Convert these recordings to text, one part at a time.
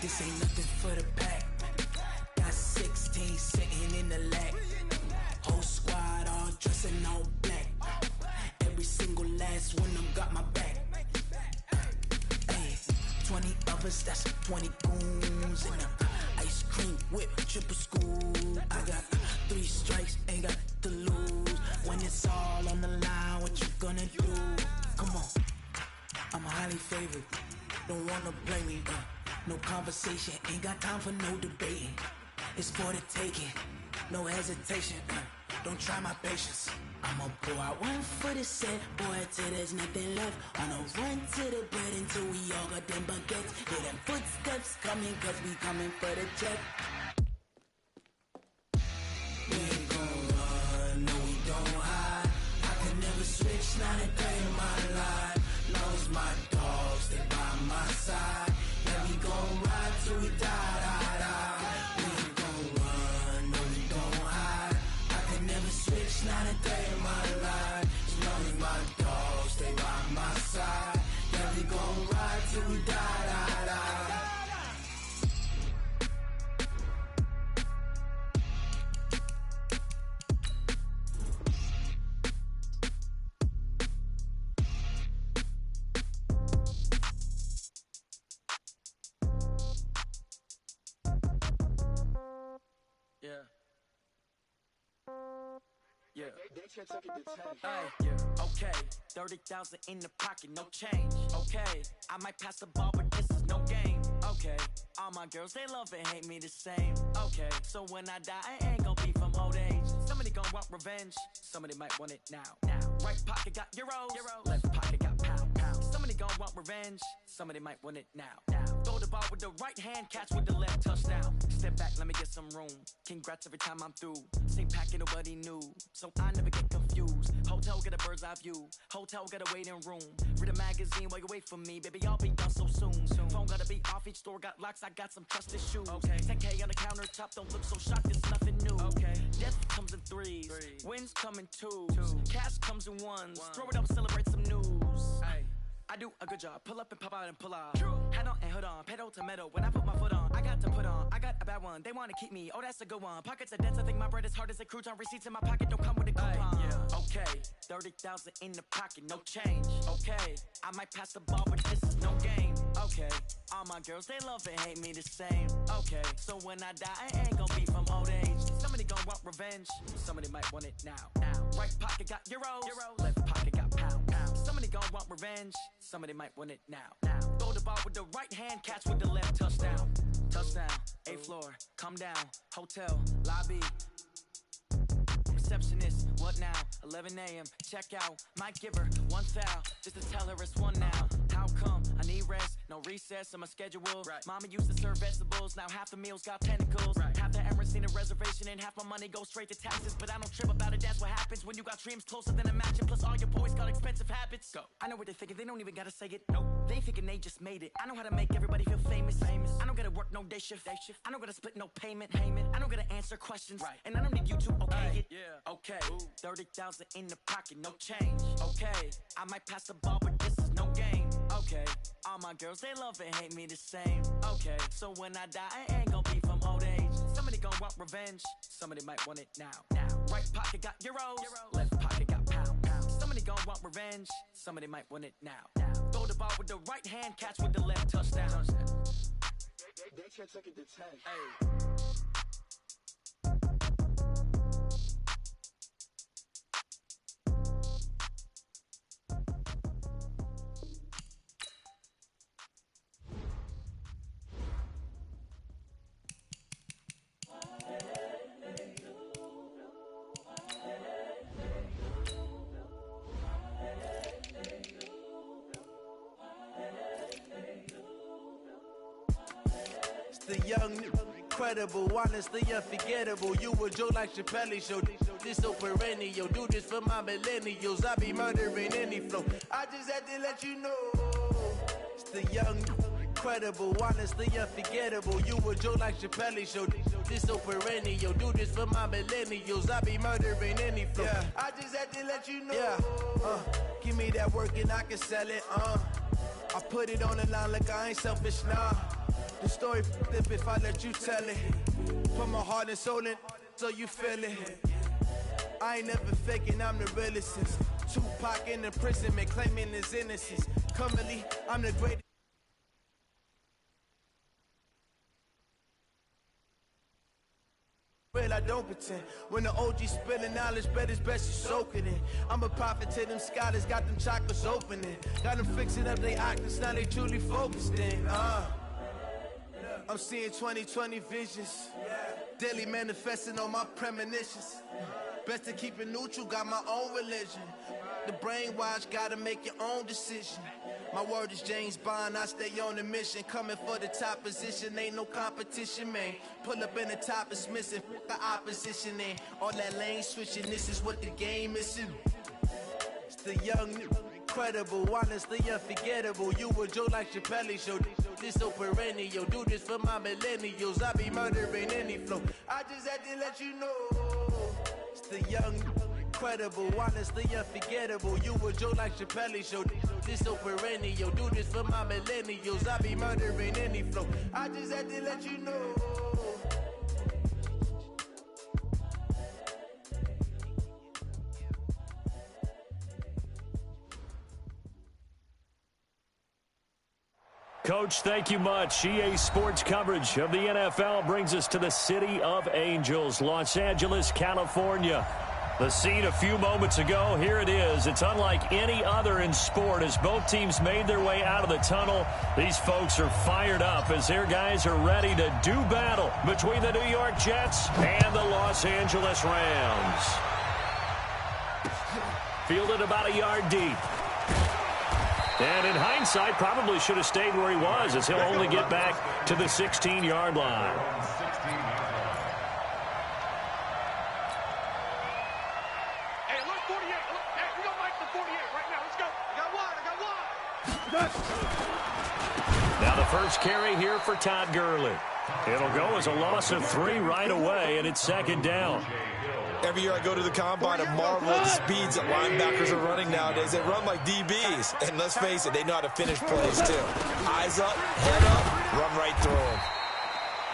This ain't nothing for the pack. Got 16 sitting in the lap. Whole squad all dressing all black. Every single last one of them got my back. Hey, 20 of us, that's 20 goons. And ice cream whip, triple school. I got 3 strikes, ain't got to lose. When it's all on the line, what you gonna do? Come on, I'm highly favored. Don't wanna blame me, no conversation, ain't got time for no debating. It's for the taking, no hesitation, don't try my patience. I'ma pour out one for the set, boy, till there's nothing left. On a run to the bread until we all got them baguettes. Hear them footsteps coming, cause we coming for the check. We ain't gon' run, no we don't hide. I can never switch, not a day in my life. Knows my dogs, they by my side. Yeah, we gon' ride till we die, die, die. We ain't gon' run, no we don't hide. I can never switch, not a day in my life. As long as my dogs, they by my side. Yeah, we gon' ride till we die, die, die. Okay, 30,000 in the pocket, no change. Okay, I might pass the ball, but this is no game. Okay, all my girls, they love and hate me the same. Okay, so when I die, I ain't gon' be from old age. Somebody gon' want revenge, somebody might want it now. Right pocket got euros, left pocket got pound. Somebody gon' want revenge, somebody might want it now. Throw the ball with the right hand, catch with the left, touchdown. Step back, let me get some room. Congrats every time I'm through. Same packet, nobody knew, so I never get confused. Hotel get a bird's eye view, hotel got a waiting room. Read a magazine while you wait for me, baby, I'll be done so soon. Phone gotta be off, each store got locks, I got some trusted shoes. 10K on the countertop, don't look so shocked, it's nothing new. Death comes in threes, wins come in twos, cash comes in ones. Throw it up, celebrate some news. I do a good job, pull up and pop out and pull out. Head on and hood on, pedal to metal. When I put my foot on, I got to put on. I got a bad one, they wanna keep me, oh that's a good one. Pockets are dense, I think my bread is hard as a crouton. Receipts in my pocket don't come with a coupon. Okay, 30,000 in the pocket, no change. Okay, I might pass the ball, but this is no game. Okay, all my girls, they love and hate me the same. Okay, so when I die, I ain't gon' be from old age. Somebody gon' want revenge, somebody might want it now. Right pocket got euros, left pocket got pound. Somebody gon' want revenge, somebody might want it now. Throw the ball with the right hand, catch with the left, touchdown. Touchdown, 8th floor, come down, hotel, lobby. Receptionist, what now? 11 a.m., check out. Might give her one foul, just to tell her it's one now. How come? I need rest, no recess on my schedule. Mama used to serve vegetables, now half the meals got tentacles. Half the errands need a reservation and half my money goes straight to taxes. But I don't trip about it, that's what happens when you got dreams closer than a mansion. Plus all your boys got expensive habits. Go. I know what they're thinking, they don't even gotta say it. Nope. They thinking they just made it. I know how to make everybody feel famous. I don't gotta work no day shift. I don't gotta split no payment. I don't gotta answer questions. And I don't need you to okay it. Okay, 30,000 in the pocket, no change. Okay, I might pass the ball, but this is no game. Okay, all my girls, they love and hate me the same. Okay, so when I die, I ain't gon' be from old age. Somebody gon' want revenge, somebody might want it now. Right pocket got euros, left pocket got pound. Somebody gon' want revenge, somebody might want it now. Throw the ball with the right hand, catch with the left, touchdown. They can't take it to 10. The young, incredible, honestly unforgettable. You a Joe like Chappelle show. This so perennial. Do this for my millennials. I be murdering any flow. I just had to let you know. It's the young, incredible, honestly unforgettable. You a Joe like Chappelle show. This so perennial. Do this for my millennials. I be murdering any flow. Yeah. I just had to let you know. Yeah. Give me that work and I can sell it. I put it on the line like I ain't selfish, nah. The story flip if I let you tell it. Put my heart and soul in so you feel it. I ain't never faking, I'm the realest since Tupac in the prison, man, claiming his innocence. Currently, I'm the greatest. Real, I don't pretend. When the OG spilling knowledge, bet it's best you soak it in. I'm a prophet to them scholars, got them chakras opening. Got them fixing up they octaves, now they truly focused in. I'm seeing 2020 visions. Daily manifesting on my premonitions. Best to keep it neutral, got my own religion. The brainwash, gotta make your own decision. My word is James Bond, I stay on the mission. Coming for the top position, ain't no competition, man. Pull up in the top, it's missing, the opposition ain't. All that lane switching, this is what the game is. It's the young, incredible, honestly unforgettable. You a Joe like Chappelle show. This so perennial, do this for my millennials. I be murdering any flow. I just had to let you know. It's the young, incredible, honestly unforgettable. You a Joe like Chappelle show. This so perennial, do this for my millennials. I be murdering any flow. I just had to let you know. Coach, thank you much. EA Sports coverage of the NFL brings us to the City of Angels, Los Angeles, California. The scene a few moments ago, here it is. It's unlike any other in sport as both teams made their way out of the tunnel. These folks are fired up as their guys are ready to do battle between the New York Jets and the Los Angeles Rams. Fielded about a yard deep. And in hindsight, probably should have stayed where he was as he'll only get back to the 16-yard line. Hey, look, 48. Look, hey, we gonna make the 48 right now. Let's go. I got one. Now the first carry here for Todd Gurley. It'll go as a loss of 3 right away, and it's second down. Every year I go to the combine and marvel at the speeds that linebackers are running nowadays. They run like DBs. And let's face it, they know how to finish plays too. Eyes up, head up, run right through them.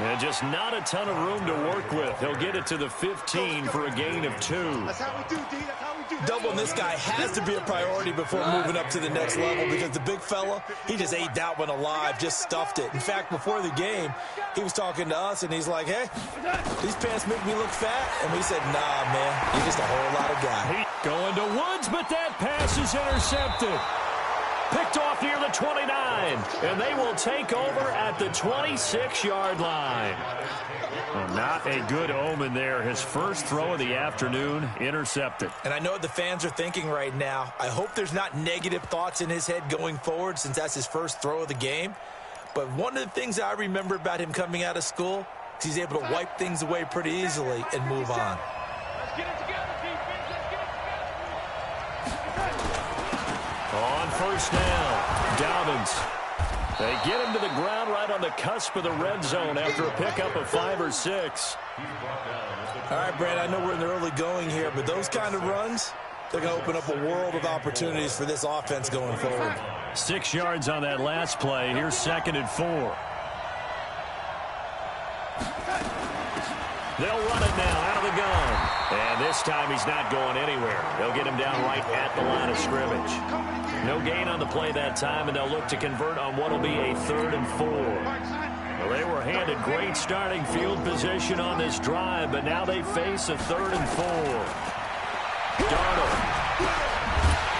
And just not a ton of room to work with. He'll get it to the 15 for a gain of 2. That's how we do, D. That's how we do. Doubling this guy has to be a priority before moving up to the next level because the big fella, he just ate that one alive, just stuffed it. In fact, before the game, he was talking to us, and he's like, hey, these pants make me look fat. And we said, nah, man, you're just a whole lot of guy. Going to Woods, but that pass is intercepted. Picked off near the 29, and they will take over at the 26-yard line. Well, not a good omen there. His first throw of the afternoon intercepted. And I know what the fans are thinking right now. I hope there's not negative thoughts in his head going forward since that's his first throw of the game. But one of the things I remember about him coming out of school is he's able to wipe things away pretty easily and move on. Let's get it together, defense. Let's get it together. On first down, Dobbins. They get him to the ground right on the cusp of the red zone after a pickup of 5 or 6. All right, Brad, I know we're in the early going here, but those kind of runs, they're going to open up a world of opportunities for this offense going forward. 6 yards on that last play. Here's 2nd and 4. They'll run it now out of the gun. And this time he's not going anywhere. They'll get him down right at the line of scrimmage. No gain on the play that time, and they'll look to convert on what will be a 3rd and 4. Well, they were handed great starting field position on this drive, but now they face a 3rd and 4. Darnold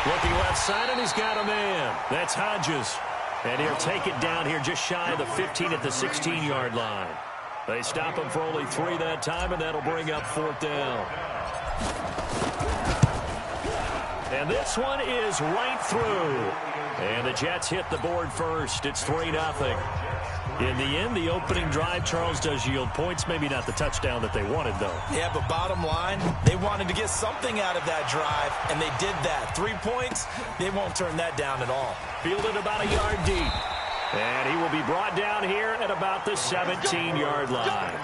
looking left side, and he's got a man. That's Hodges. And he'll take it down here just shy of the 15 at the 16-yard line. They stop him for only 3 that time, and that'll bring up 4th down. And this one is right through. And the Jets hit the board first. It's 3-0. In the end, the opening drive, Charles, does yield points. Maybe not the touchdown that they wanted, though. Yeah, but bottom line, they wanted to get something out of that drive, and they did that. 3 points, they won't turn that down at all. Fielded about a yard deep. And he will be brought down here at about the 17-yard line.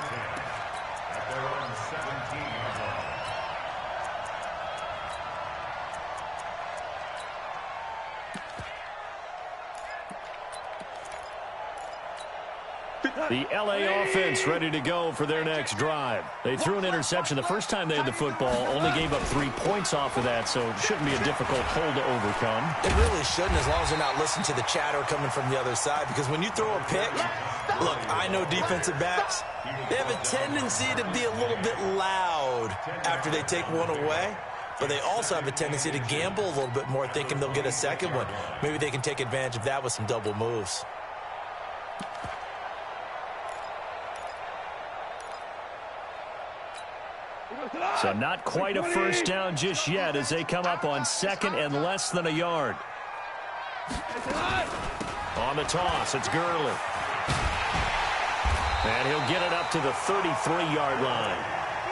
The LA offense ready to go for their next drive. They threw an interception the first time they had the football, only gave up 3 points off of that, so it shouldn't be a difficult hole to overcome. It really shouldn't, as long as they're not listening to the chatter coming from the other side, because when you throw a pick, look, I know defensive backs, they have a tendency to be a little bit loud after they take one away. But they also have a tendency to gamble a little bit more, thinking they'll get a second one. Maybe they can take advantage of that with some double moves. So not quite a first down just yet as they come up on 2nd and less than a yard. On the toss, it's Gurley. And he'll get it up to the 33-yard line.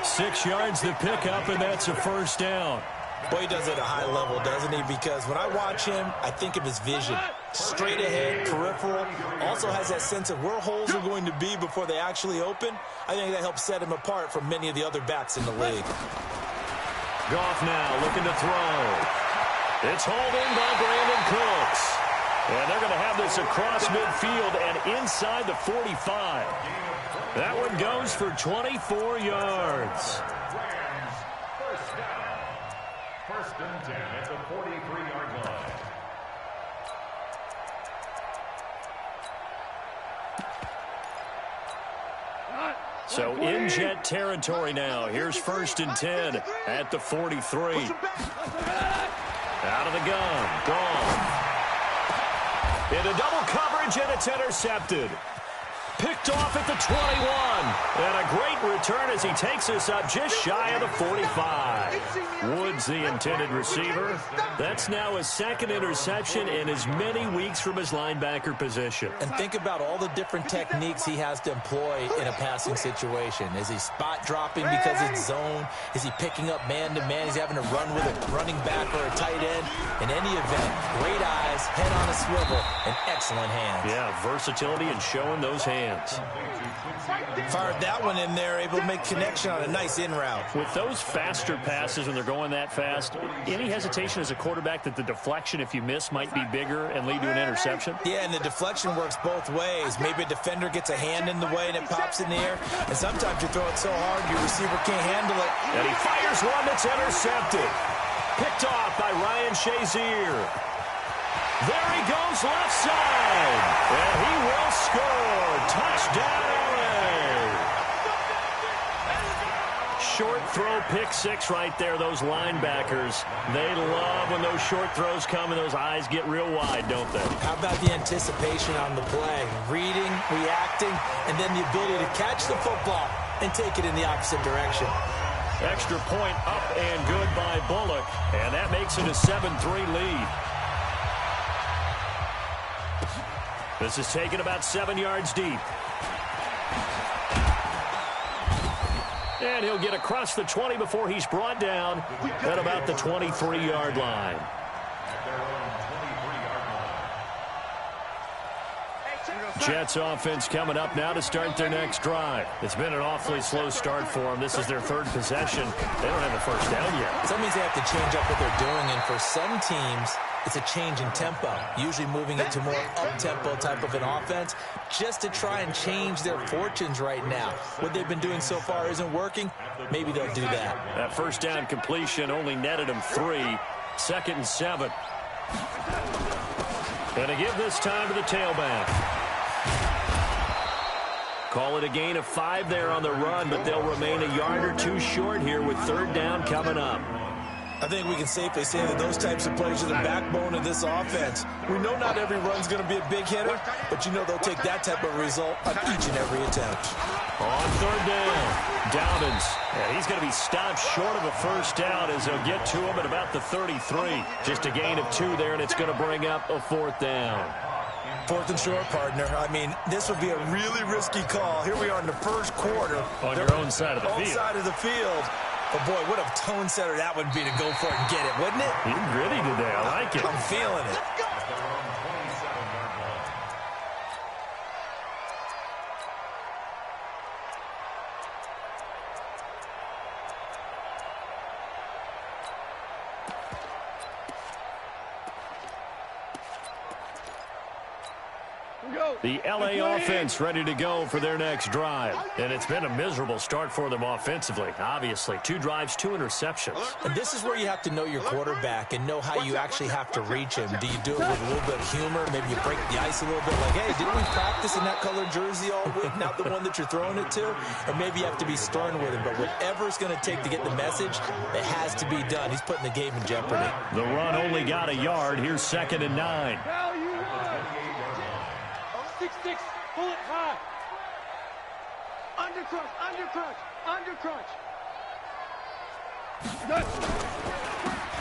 6 yards to pick up, and that's a first down. Boy, he does it at a high level, doesn't he? Because when I watch him, I think of his vision. Straight ahead, peripheral. Also has that sense of where holes are going to be before they actually open. I think that helps set him apart from many of the other backs in the league. Goff now looking to throw. It's holding by Brandon Cooks. And they're going to have this across midfield and inside the 45. That one goes for 24 yards. First down. 1st and 10 at the 43-yard line. So in Jet territory now. Here's 1st and 10 at the 43. Out of the gun. Gone. Into double coverage, and it's intercepted. Picked off at the 21. And a great return as he takes us up just shy of the 45. Woods, the intended receiver. That's now his 2nd interception in as many weeks from his linebacker position. And think about all the different techniques he has to employ in a passing situation. Is he spot dropping because it's zone? Is he picking up man-to-man? He's having to run with a running back or a tight end. In any event, great eyes, head on a swivel, and excellent hands. Yeah, versatility and showing those hands. Fired that one in there, able to make connection on a nice in route. With those faster passes when they're going that fast, any hesitation as a quarterback that the deflection, if you miss, might be bigger and lead to an interception? Yeah, and the deflection works both ways. Maybe a defender gets a hand in the way and it pops in the air, and sometimes you throw it so hard your receiver can't handle it. And he fires one that's intercepted. Picked off by Ryan Shazier. There he goes left side. And he will score. Touchdown, LA. Short throw, pick 6 right there. Those linebackers, they love when those short throws come and those eyes get real wide, don't they? How about the anticipation on the play? Reading, reacting, and then the ability to catch the football and take it in the opposite direction. Extra point up and good by Bullock. And that makes it a 7-3 lead. This is taken about 7 yards deep. And he'll get across the 20 before he's brought down at about the 23-yard line. Jets offense coming up now to start their next drive. It's been an awfully slow start for them. This is their 3rd possession. They don't have a first down yet. So that means they have to change up what they're doing, and for some teams, it's a change in tempo, usually moving it to more up-tempo type of an offense, just to try and change their fortunes right now. What they've been doing so far isn't working. Maybe they'll do that. That first down completion only netted them 3. 2nd and 7. And to give this time to the tailback. Call it a gain of 5 there on the run, but they'll remain a yard or 2 short here with 3rd down coming up. I think we can safely say that those types of plays are the backbone of this offense. We know not every run's going to be a big hitter, but you know they'll take that type of result on each and every attempt. On 3rd down, Dowdens. Yeah, he's going to be stopped short of a first down as they'll get to him at about the 33. Just a gain of 2 there, and it's going to bring up a 4th down. 4th and short, partner. I mean, this would be a really risky call. Here we are in the 1st quarter. On your own side of the field. Own side of the field. But, boy, what a tone setter that would be to go for it and get it, wouldn't it? He gritty today. I like it. I'm feeling it. Go. The LA offense ready to go for their next drive. And it's been a miserable start for them offensively, obviously. 2 drives, 2 interceptions. And this is where you have to know your quarterback and know how you actually have to reach him. Do you do it with a little bit of humor? Maybe you break the ice a little bit like, hey, didn't we practice in that colored jersey all week, not the one that you're throwing it to? Or maybe you have to be stern with him. But whatever it's going to take to get the message, it has to be done. He's putting the game in jeopardy. The run only got a yard. Here's 2nd and 9. 6-6, pull it high. Under crunch, under crunch, under crunch.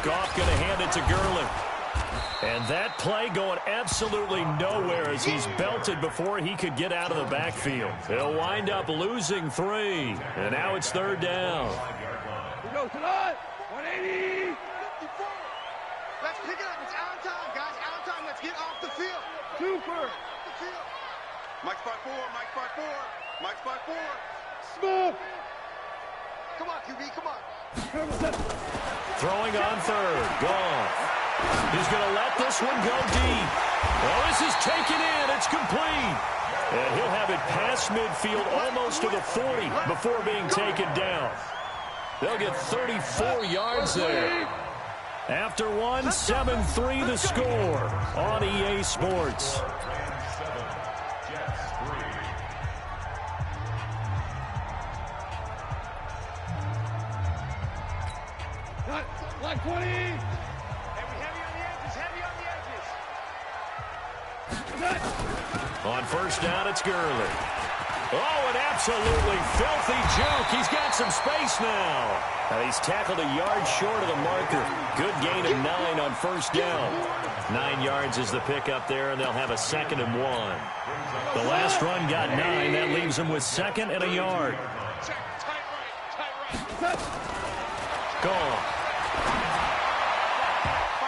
Goff going to hand it to Gurley. And that play going absolutely nowhere as he's belted before he could get out of the backfield. He'll wind up losing 3. And now it's 3rd down. Here we go, tonight. 180. 54. Let's pick it up. It's out of time, guys. Out of time. Let's get off the field. Super. Mike spot 4, Mike spot 4, Mike spot 4. Smooth. Come on, QB, come on. Throwing on 3rd. Goff. He's going to let this one go deep. Well, this is taken in. It's complete. And he'll have it past midfield almost to the 40 before being taken down. They'll get 34 yards there. After one, 7-3 the score on EA Sports. Like 20. Heavy on the edges. On 1st down, it's Gurley. Oh, an absolutely filthy juke. He's got some space now. He's tackled a yard short of the marker. Good gain of 9 on 1st down. 9 yards is the pickup there, and they'll have a 2nd and 1. The last run got 9. That leaves them with 2nd and a yard. Gone.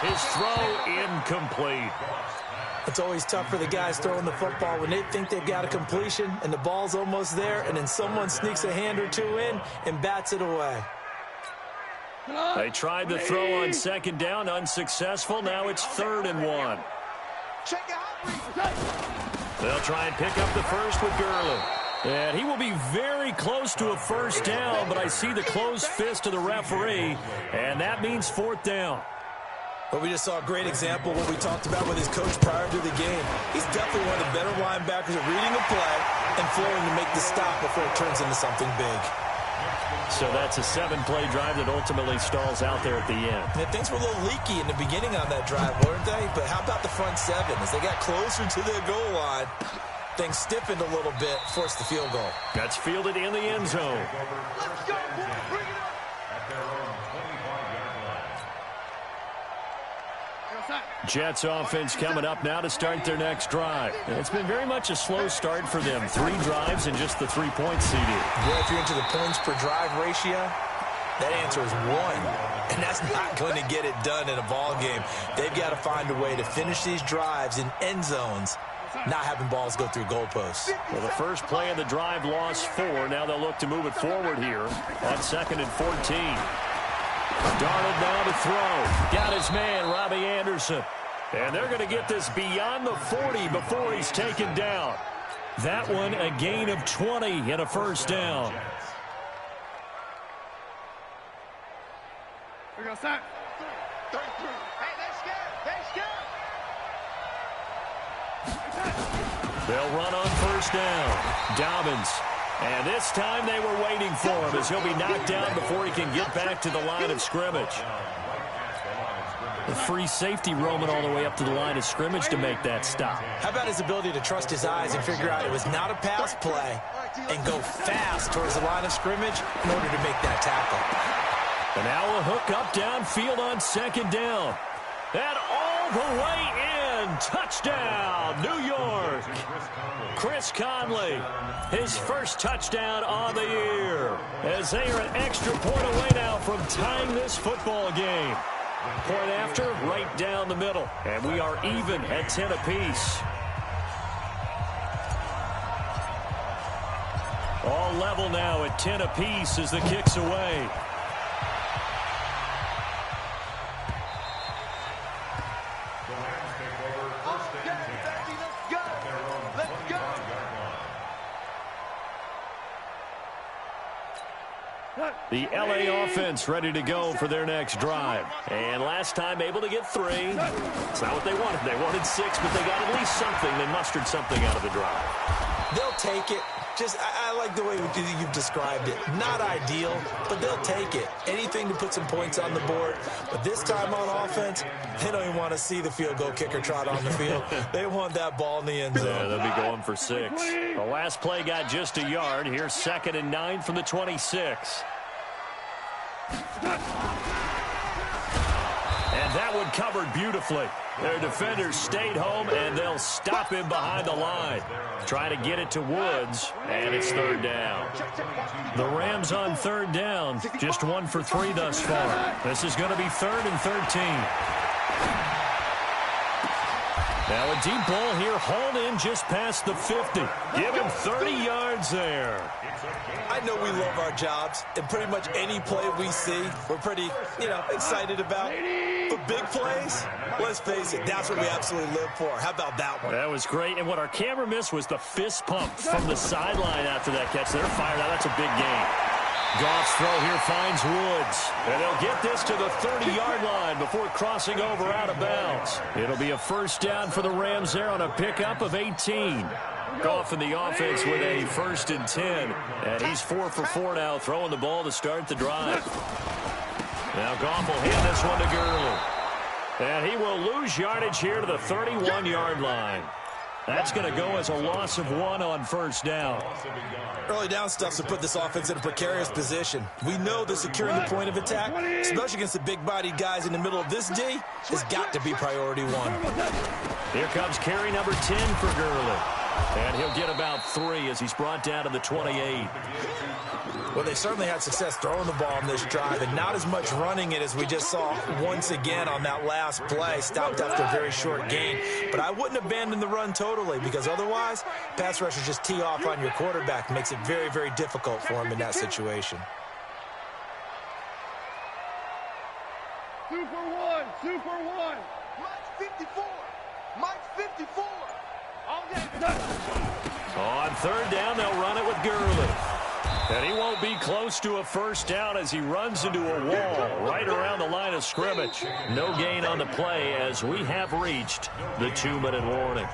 His throw incomplete. It's always tough for the guys throwing the football when they think they've got a completion and the ball's almost there, and then someone sneaks a hand or 2 in and bats it away. They tried the throw on 2nd down, unsuccessful. Now it's 3rd and 1. They'll try and pick up the first with Gurley. And he will be very close to a 1st down, but I see the closed fist of the referee, and that means 4th down. But we just saw a great example of what we talked about with his coach prior to the game. He's definitely one of the better linebackers at reading a play and flowing to make the stop before it turns into something big. So that's a 7-play drive that ultimately stalls out there at the end. And things were a little leaky in the beginning on that drive, weren't they? But how about the front 7? As they got closer to their goal line, things stiffened a little bit, forced the field goal. That's fielded in the end zone. Let's go, boy. Bring it up. Jets offense coming up now to start their next drive. And it's been very much a slow start for them. 3 drives and just the 3 points CD. Yeah, if you're into the points per drive ratio, that answer is 1. And that's not going to get it done in a ball game. They've got to find a way to finish these drives in end zones, not having balls go through goalposts. Well, the first play of the drive lost 4. Now they'll look to move it forward here on 2nd and 14. Darnold now to throw. Got his man, Robbie Anderson. And they're going to get this beyond the 40 before he's taken down. That one a gain of 20 and a 1st down. We go, sack. 33. Hey, they're scared. They'll run on 1st down. Dobbins. And this time they were waiting for him as he'll be knocked down before he can get back to the line of scrimmage. The free safety roaming all the way up to the line of scrimmage to make that stop. How about his ability to trust his eyes and figure out it was not a pass play and go fast towards the line of scrimmage in order to make that tackle. And now a hook up downfield on 2nd down. And all the way in. Touchdown, New York. Chris Conley, his first touchdown on the year. As they are an extra point away now from tying this football game. Point after, right down the middle. And we are even at 10 apiece. All level now at 10 apiece as the kick's away. The LA offense ready to go for their next drive. And last time able to get 3. It's not what they wanted. They wanted 6, but they got at least something. They mustered something out of the drive. They'll take it. I like the way you've described it. Not ideal, but they'll take it. Anything to put some points on the board. But this time on offense, they don't even want to see the field goal kicker trot on the field. They want that ball in the end zone. Yeah, they'll be going for 6. The last play got just a yard. Here's 2nd and 9 from the 26. And that one covered beautifully. Their defenders stayed home, and they'll stop him behind the line. Trying to get it to Woods, and it's 3rd down. The Rams on 3rd down, just 1 for 3 thus far. This is going to be 3rd and 13. Now a deep ball here, hauled in just past the 50. Give him 30 yards there. I know we love our jobs, and pretty much any play we see, we're pretty, excited about. But big plays, let's face it, that's what we absolutely live for. How about that one? That was great, and what our camera missed was the fist pump from the sideline after that catch. They're fired out. That's a big gain. Goff's throw here finds Woods, and they'll get this to the 30-yard line before crossing over out of bounds. It'll be a 1st down for the Rams there on a pickup of 18. Goff in the offense with a 1st and 10, and he's 4 for 4 now, throwing the ball to start the drive. Now Goff will hand this one to Gurley, and he will lose yardage here to the 31-yard line. That's going to go as a loss of 1 on 1st down. Early down stuff to put this offense in a precarious position. We know that securing the point of attack, especially against the big-bodied guys in the middle of this D, has got to be priority 1. Here comes carry number 10 for Gurley. And he'll get about 3 as he's brought down to the 28. Well, they certainly had success throwing the ball on this drive, and not as much running it as we just saw once again on that last play. Stopped after a very short gain. But I wouldn't abandon the run totally, because otherwise, pass rushers just tee off on your quarterback. Makes it very, very difficult for him in that situation. Super one. Mike's 54. Mike's 54. On 3rd down, they'll run it with Gurley. And he won't be close to a 1st down as he runs into a wall right around the line of scrimmage. No gain on the play as we have reached the 2-minute warning.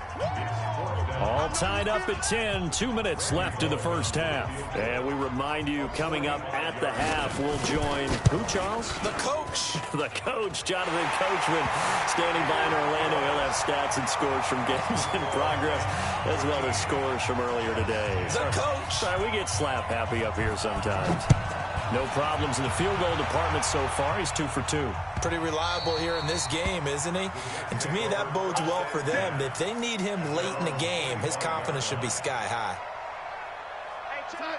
All tied up at 10, 2 minutes left in the 1st half. And we remind you, coming up at the half, we'll join, who, Charles? The coach. The coach, Jonathan Coachman, standing by in Orlando. He'll have stats and scores from games in progress, as well as scores from earlier today. The coach. Sorry, we get slap happy up here sometimes. No problems in the field goal department so far. He's 2 for 2. Pretty reliable here in this game, isn't he? And to me, that bodes well for them. If they need him late in the game, his confidence should be sky high.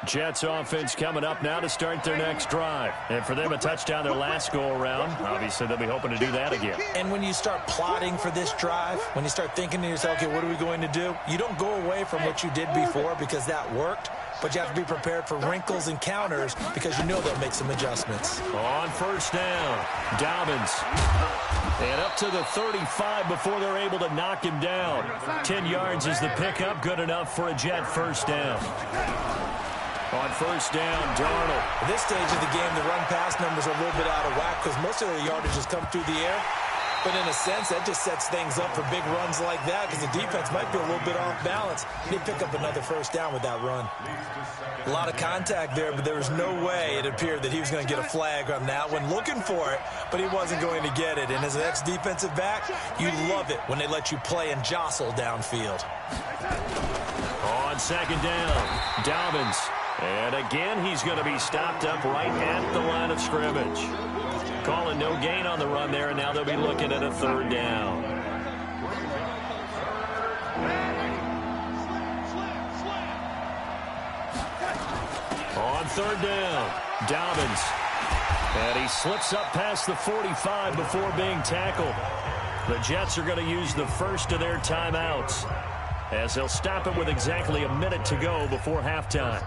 Jets offense coming up now to start their next drive. And for them, a touchdown their last go-around. Obviously, they'll be hoping to do that again. And when you start plotting for this drive, when you start thinking to yourself, okay, what are we going to do? You don't go away from what you did before because that worked. But you have to be prepared for wrinkles and counters because you know they'll make some adjustments. On 1st down, Dobbins. And up to the 35 before they're able to knock him down. 10 yards is the pickup, good enough for a Jet 1st down. On 1st down, Darnold. At this stage of the game, the run-pass numbers are a little bit out of whack because most of the yardage has come through the air. But in a sense, that just sets things up for big runs like that because the defense might be a little bit off balance. They pick up another 1st down with that run. A lot of contact there, but there was no way it appeared that he was going to get a flag on that one. Looking for it, but he wasn't going to get it. And as an ex-defensive back, you love it when they let you play and jostle downfield. On 2nd down, Dobbins. And again, he's going to be stopped up right at the line of scrimmage. Calling no gain on the run there, and now they'll be looking at a 3rd down. On 3rd down, Dobbins. And he slips up past the 45 before being tackled. The Jets are going to use the first of their timeouts as they'll stop it with exactly a minute to go before halftime.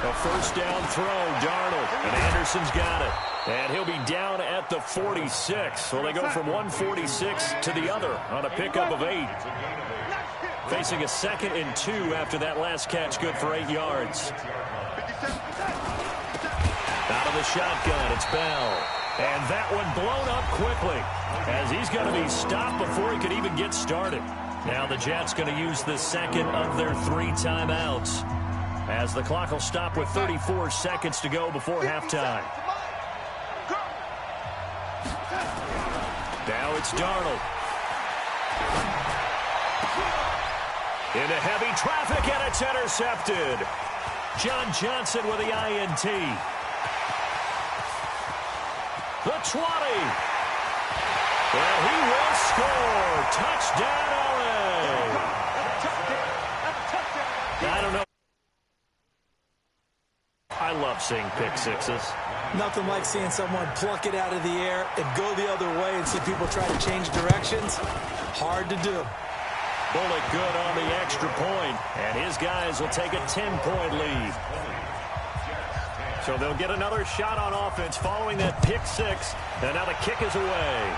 A 1st down throw, Darnold, and Anderson's got it. And he'll be down at the 46. So they go from 146 to the other on a pickup of 8. Facing a 2nd and 2 after that last catch, good for 8 yards. Out of the shotgun, it's Bell. And that one blown up quickly as he's going to be stopped before he could even get started. Now the Jets going to use the 2nd of their 3 timeouts as the clock will stop with 34 seconds to go before halftime. Now it's Darnold. Into heavy traffic, and it's intercepted. John Johnson with the INT. The 20. And he will score. Touchdown, LA. I don't know. I love seeing pick sixes. Nothing like seeing someone pluck it out of the air and go the other way and see people try to change directions. Hard to do. Bullet good on the extra point, and his guys will take a 10-point lead. So they'll get another shot on offense following that pick six, and now the kick is away.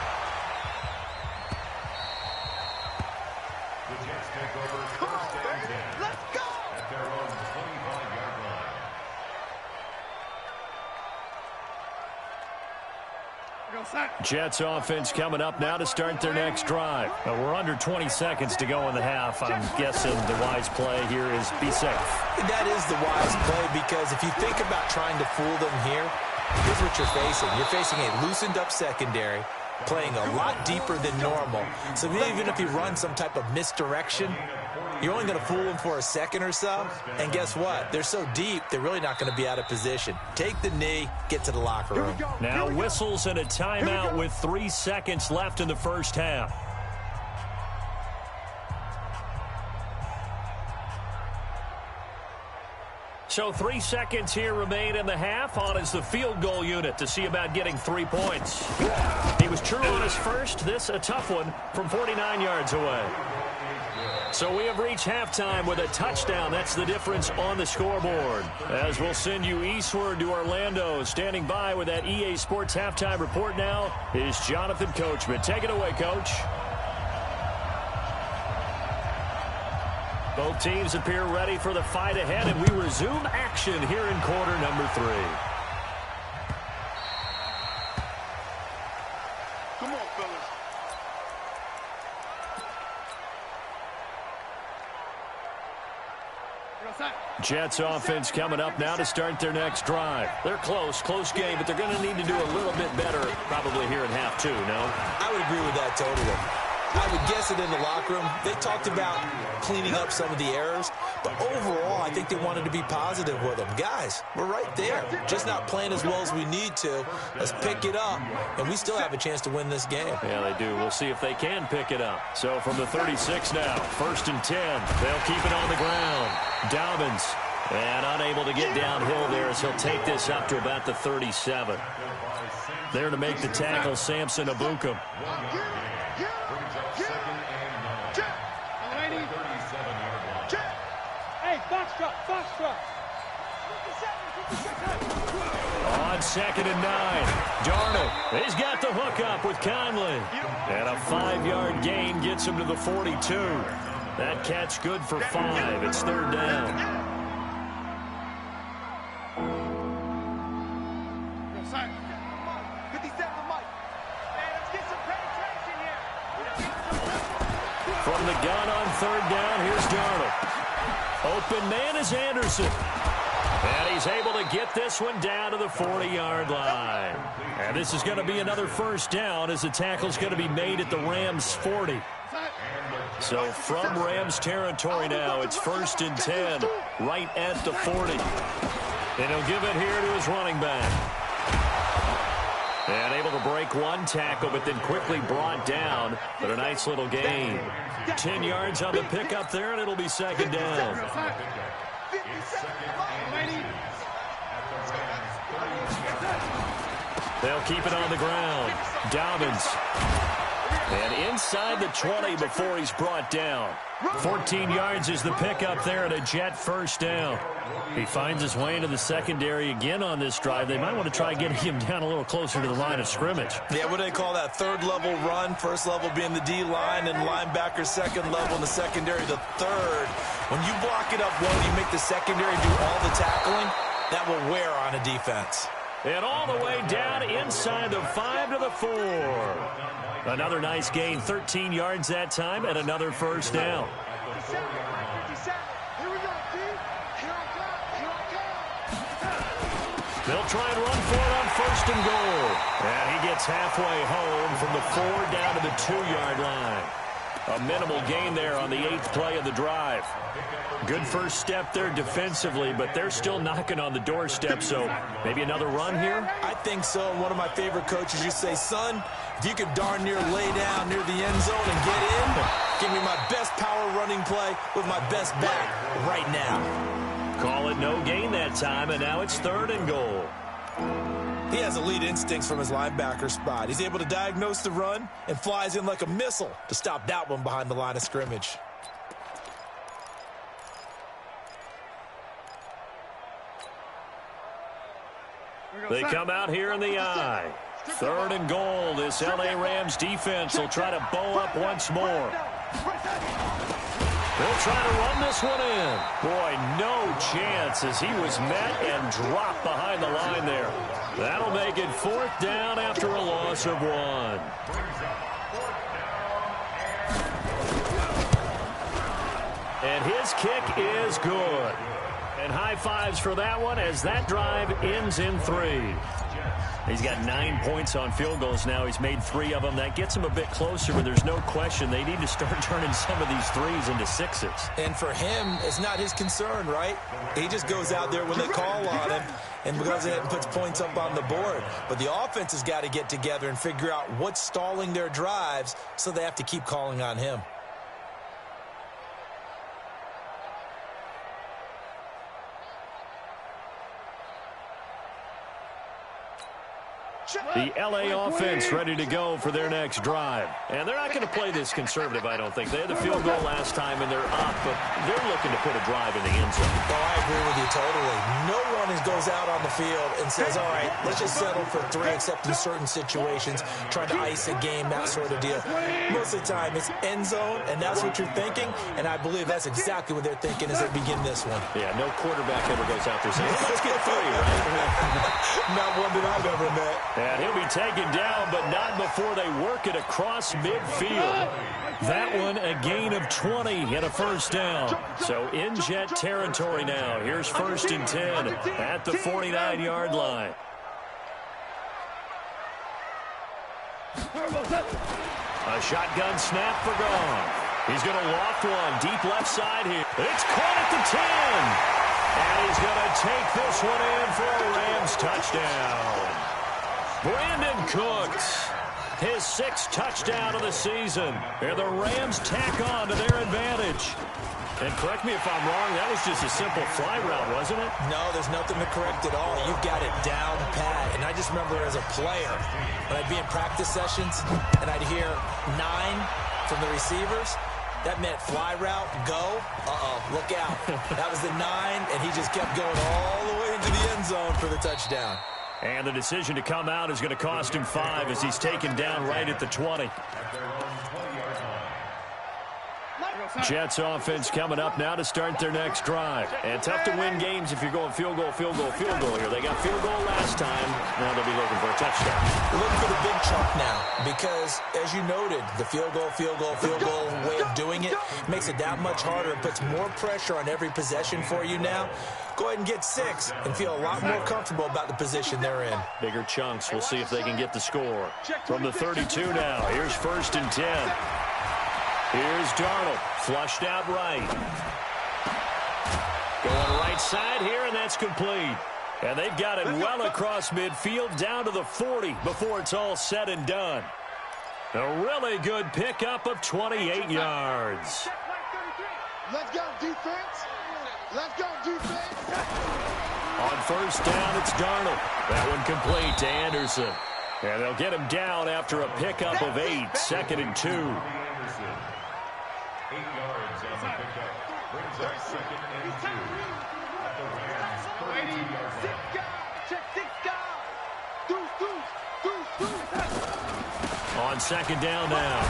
The Jets take over first and 10. Let's go! At their own 25-yard line. Jets offense coming up now to start their next drive. We're under 20 seconds to go in the half. I'm guessing the wise play here is be safe. That is the wise play, because if you think about trying to fool them here, here's what you're facing. You're facing a loosened up secondary, playing a lot deeper than normal. So even if you run some type of misdirection, you're only going to fool them for a second or so. And guess what? They're so deep, they're really not going to be out of position. Take the knee, get to the locker room. Now whistles and a timeout with 3 seconds left in the first half. So 3 seconds here remain in the half. On is the field goal unit to see about getting 3 points. He was true on his first. This a tough one from 49 yards away. So we have reached halftime with a touchdown. That's the difference on the scoreboard. As we'll send you eastward to Orlando. Standing by with that EA Sports halftime report now is Jonathan Coachman. Take it away, Coach. Both teams appear ready for the fight ahead, and we resume action here in quarter number 3. Come on, fellas. Jets offense coming up now to start their next drive. They're close game, but they're going to need to do a little bit better probably here in half 2, no? I would agree with that totally. I would guess it in the locker room. They talked about cleaning up some of the errors, but overall, I think they wanted to be positive with them. Guys, we're right there. Just not playing as well as we need to. Let's pick it up, and we still have a chance to win this game. Yeah, they do. We'll see if they can pick it up. So from the 36 now, 1st and 10. They'll keep it on the ground. Dobbins, and unable to get downhill there as he'll take this up to about the 37. There to make the tackle, Samson Abukum. On 2nd and 9, Darnold, he's got the hook up with Conley. And a 5-yard gain gets him to the 42. That catch good for 5. It's 3rd down. From the gun on 3rd down, here's Darnold. Open man is Anderson. And he's able to get this one down to the 40-yard line. And this is going to be another 1st down as the tackle's going to be made at the Rams' 40. So from Rams territory now, it's 1st and 10, right at the 40. And he'll give it here to his running back. And able to break one tackle, but then quickly brought down. But a nice little gain. 10 yards on the pickup there, and it'll be 2nd down. They'll keep it on the ground. Dobbins. And inside the 20 before he's brought down. 14 yards is the pickup there and a Jet first down. He finds his way into the secondary again on this drive. They might want to try getting him down a little closer to the line of scrimmage. Yeah, what do they call that? Third level run, first level being the D-line, and linebacker second level in the secondary, the third. When you block it up well, you make the secondary do all the tackling, that will wear on a defense. And all the way down inside the 5 to the 4. Another nice gain, 13 yards that time, and another first down. They'll try and run for it on first and goal. And he gets halfway home from the 4 down to the 2-yard line. A minimal gain there on the 8th play of the drive. Good first step there defensively, but they're still knocking on the doorstep, so maybe another run here? I think so. One of my favorite coaches used to say, son, if you could darn near lay down near the end zone and get in, give me my best power running play with my best back right now. Call it no gain that time, and now it's 3rd and goal. He has elite instincts from his linebacker spot. He's able to diagnose the run and flies in like a missile to stop that one behind the line of scrimmage. They come out here in the eye. 3rd and goal. This L.A. Rams defense will try to bow up once more. They'll try to run this one in. Boy, no chance as he was met and dropped behind the line there. That'll make it 4th down after a loss of 1. And his kick is good. And high fives for that one as that drive ends in 3. He's got 9 points on field goals now. He's made 3 of them. That gets him a bit closer, but there's no question they need to start turning some of these 3s into 6s. And for him, it's not his concern, right? He just goes out there when they call on him and goes ahead and puts points up on the board. But the offense has got to get together and figure out what's stalling their drives, so they have to keep calling on him. The L.A. offense ready to go for their next drive. And they're not going to play this conservative, I don't think. They had the field goal last time, and they're up, but they're looking to put a drive in the end zone. Oh, I agree with you totally. No one goes out on the field and says, all right, let's just settle for 3, except in certain situations, trying to ice a game, that sort of deal. Most of the time, it's end zone, and that's what you're thinking, and I believe that's exactly what they're thinking as they begin this one. Yeah, no quarterback ever goes out there saying, let's get 3, right? Not one that I've ever met. And he'll be taken down, but not before they work it across midfield. That one a gain of 20 and a first down. So in Jet territory now. Here's 1st and 10 at the 49-yard line. A shotgun snap for Goff. He's going to loft one deep left side here. It's caught at the 10. And he's going to take this one in for a Rams touchdown. Brandon Cooks, his 6th touchdown of the season. And the Rams tack on to their advantage. And correct me if I'm wrong, that was just a simple fly route, wasn't it? No, there's nothing to correct at all. You've got it down pat. And I just remember as a player, when I'd be in practice sessions and I'd hear 9 from the receivers, that meant fly route, go, look out. That was the 9, and he just kept going all the way into the end zone for the touchdown. And the decision to come out is going to cost him 5 as he's taken down right at the 20. Jets offense coming up now to start their next drive. And tough to win games if you're going field goal, field goal, field goal here. They got field goal last time. Now they'll be looking for a touchdown. We're looking for the big chunk now because, as you noted, the field goal way of doing it makes it that much harder. It puts more pressure on every possession for you now. Go ahead and get 6 and feel a lot more comfortable about the position they're in. Bigger chunks. We'll see if they can get the score. From the 32 now, here's 1st and 10. Here's Darnold, flushed out right. Going right side here, and that's complete. And they've got it well across midfield down to the 40 before it's all said and done. A really good pickup of 28 yards. Let's go, defense. Let's go, defense. On 1st down, it's Darnold. That one complete to Anderson. And they'll get him down after a pickup of 8, 2nd and 2. 8 yards on the pickup. Brings up 2nd and 2. At the Rams' 32-yard line. On 2nd down now,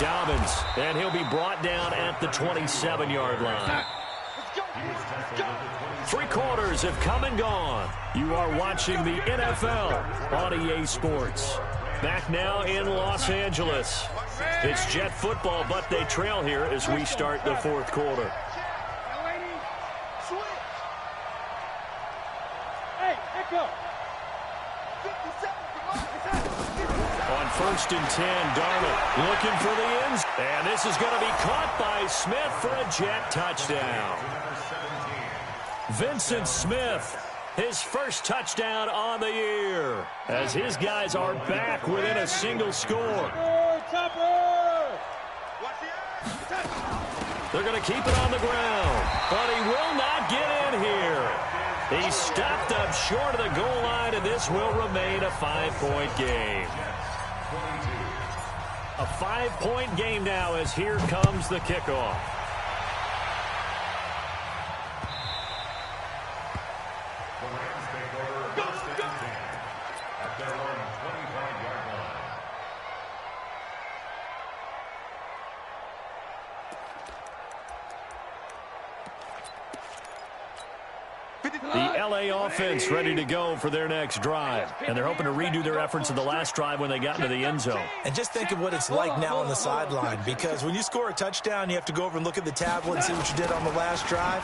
Dobbins, and he'll be brought down at the 27-yard line. 3 quarters have come and gone. You are watching the NFL on EA Sports. Back now in Los Angeles. It's Jet football, but they trail here as we start the 4th quarter. On 1st and 10, Darnold looking for the ends. And this is going to be caught by Smith for a Jet touchdown. Vincent Smith, his first touchdown on the year, as his guys are back within a single score. They're going to keep it on the ground, but he will not get in here. He stopped up short of the goal line, and this will remain a 5-point game. A 5-point game now as here comes the kickoff. The Rams take over 1st and 10 at their own 25-yard line. The LA offense ready to go for their next drive. And they're hoping to redo their efforts in the last drive when they got into the end zone. And just think of what it's like now on the sideline, because when you score a touchdown, you have to go over and look at the tablet and see what you did on the last drive.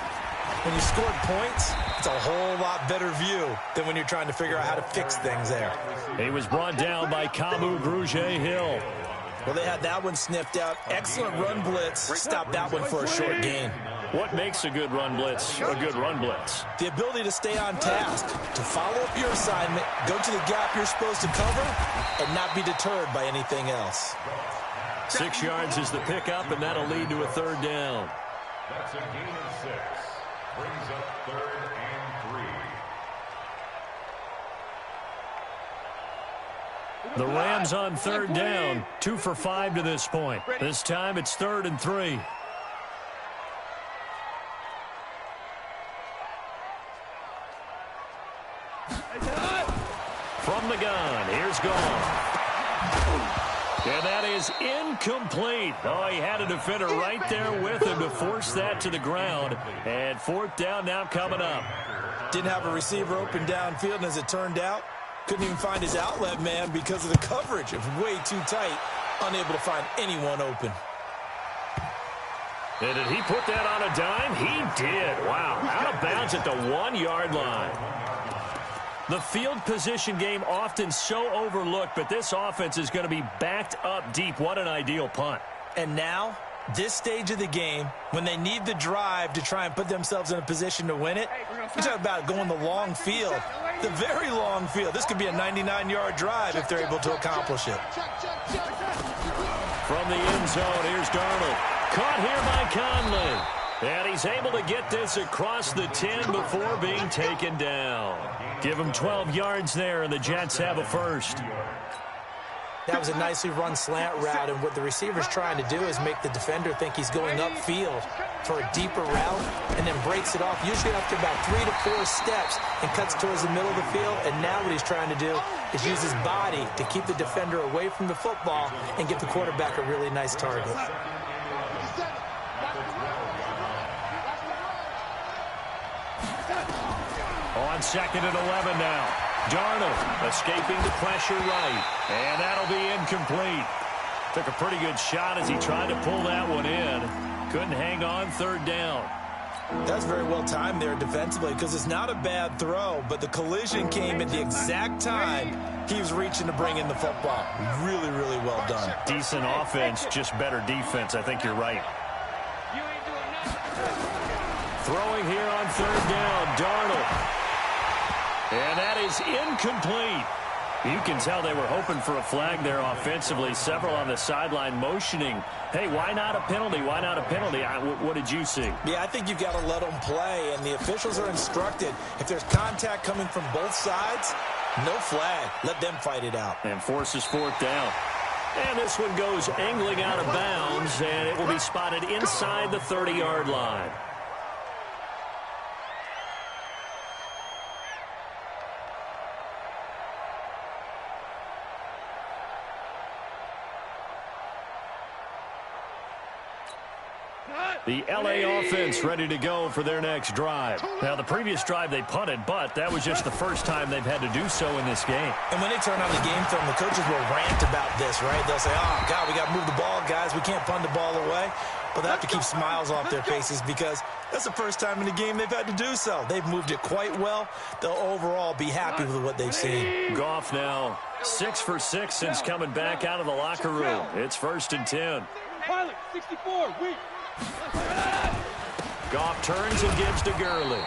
When you scored points, it's a whole lot better view than when you're trying to figure out how to fix things there. He was brought down by Kamu Grugier-Hill. Well, they had that one sniffed out. Excellent run blitz. Stopped that one for a short gain. What makes a good run blitz a good run blitz? The ability to stay on task, to follow up your assignment, go to the gap you're supposed to cover, and not be deterred by anything else. 6 yards is the pickup, and that'll lead to a 3rd down. That's a gain of 6. Brings up 3rd and 3. The Rams on 3rd down, 2 for 5 to this point. This time it's 3rd and 3. From the gun, here's Gone. And that is incomplete. Oh, he had a defender right there with him to force that to the ground. And 4th down now coming up. Didn't have a receiver open downfield, and as it turned out, couldn't even find his outlet man because of the coverage. It was way too tight, unable to find anyone open. And did he put that on a dime? He did. Wow, out of bounds at the 1-yard line. The field position game often so overlooked, but this offense is going to be backed up deep. What an ideal punt. And now, this stage of the game, when they need the drive to try and put themselves in a position to win it, we talk about going the long field, the very long field. This could be a 99-yard drive if they're able to accomplish it. From the end zone, here's Darnold. Caught here by Conley. And he's able to get this across the 10 before being taken down. Give him 12 yards there, and the Jets have a 1st. That was a nicely run slant route, and what the receiver's trying to do is make the defender think he's going upfield for a deeper route, and then breaks it off, usually after about 3 to 4 steps, and cuts towards the middle of the field. And now what he's trying to do is use his body to keep the defender away from the football and get the quarterback a really nice target. On 2nd and 11 now. Darnold escaping the pressure right. And that'll be incomplete. Took a pretty good shot as he tried to pull that one in. Couldn't hang on 3rd down. That's very well timed there defensively, because it's not a bad throw, but the collision came at the exact time he was reaching to bring in the football. Really, really well done. Decent offense, just better defense. I think you're right. Throwing here on 3rd down, Darnold. And that is incomplete. You can tell they were hoping for a flag there offensively. Several on the sideline motioning, hey, why not a penalty? Why not a penalty? What did you see? Yeah, I think you've got to let them play, and the officials are instructed if there's contact coming from both sides, No flag. Let them fight it out. And forces fourth down. And this one goes angling out of bounds, and it will be spotted inside the 30-yard line. The LA offense ready to go for their next drive. Now, the previous drive they punted, but that was just the first time they've had to do so in this game. And when they turn on the game film, the coaches will rant about this, right? They'll say, oh, God, we got to move the ball, guys. We can't punt the ball away. But they have to keep smiles off their faces because that's the first time in the game they've had to do so. They've moved it quite well. They'll overall be happy with what they've seen. Goff now 6 for 6 since coming back out of the locker room. It's 1st and 10. Pilot, 64, weak. Goff turns and gives to Gurley.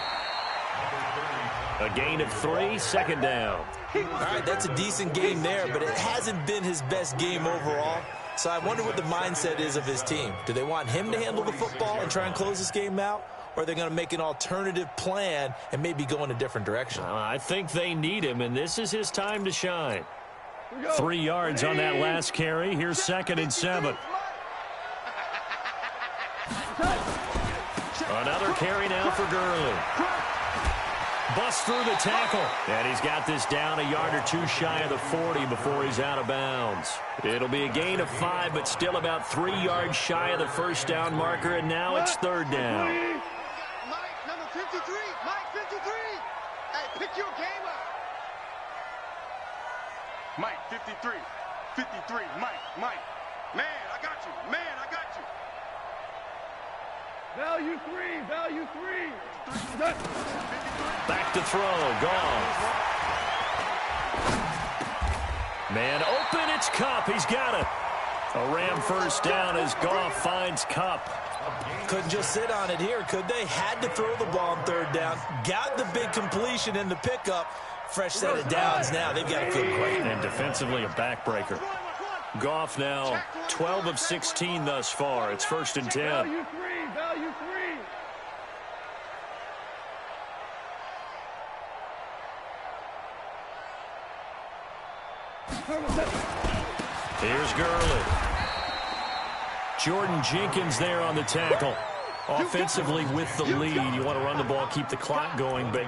A gain of 3, 2nd down. All right, that's a decent game there, but it hasn't been his best game overall. So I wonder what the mindset is of his team. Do they want him to handle the football and try and close this game out? Or are they going to make an alternative plan and maybe go in a different direction? I think they need him, and this is his time to shine. 3 yards on that last carry. Here's 2nd and 7. Another carry now for Gurley. Busts through the tackle. And he's got this down a yard or 2 shy of the 40 before he's out of bounds. It'll be a gain of 5, but still about 3 yards shy of the first down marker, and now it's 3rd down. Mike, number 53. Mike, 53. Hey, pick your game up. Mike, 53. 53. Mike. Man, I got you. Man, I got you. Value 3. Value 3. Back to throw. Goff. Man open. It's Kupp. He's got it. A Ram first down as Goff finds Kupp. Couldn't just sit on it here, could they? Had to throw the ball on 3rd down. Got the big completion in the pickup. Fresh set of downs now. They've got to feel great. And defensively a backbreaker. Goff now 12 of 16 thus far. It's 1st and 10. Value 3. Value 3. Here's Gurley. Jordan Jenkins there on the tackle. Offensively with the lead, you want to run the ball, keep the clock going, but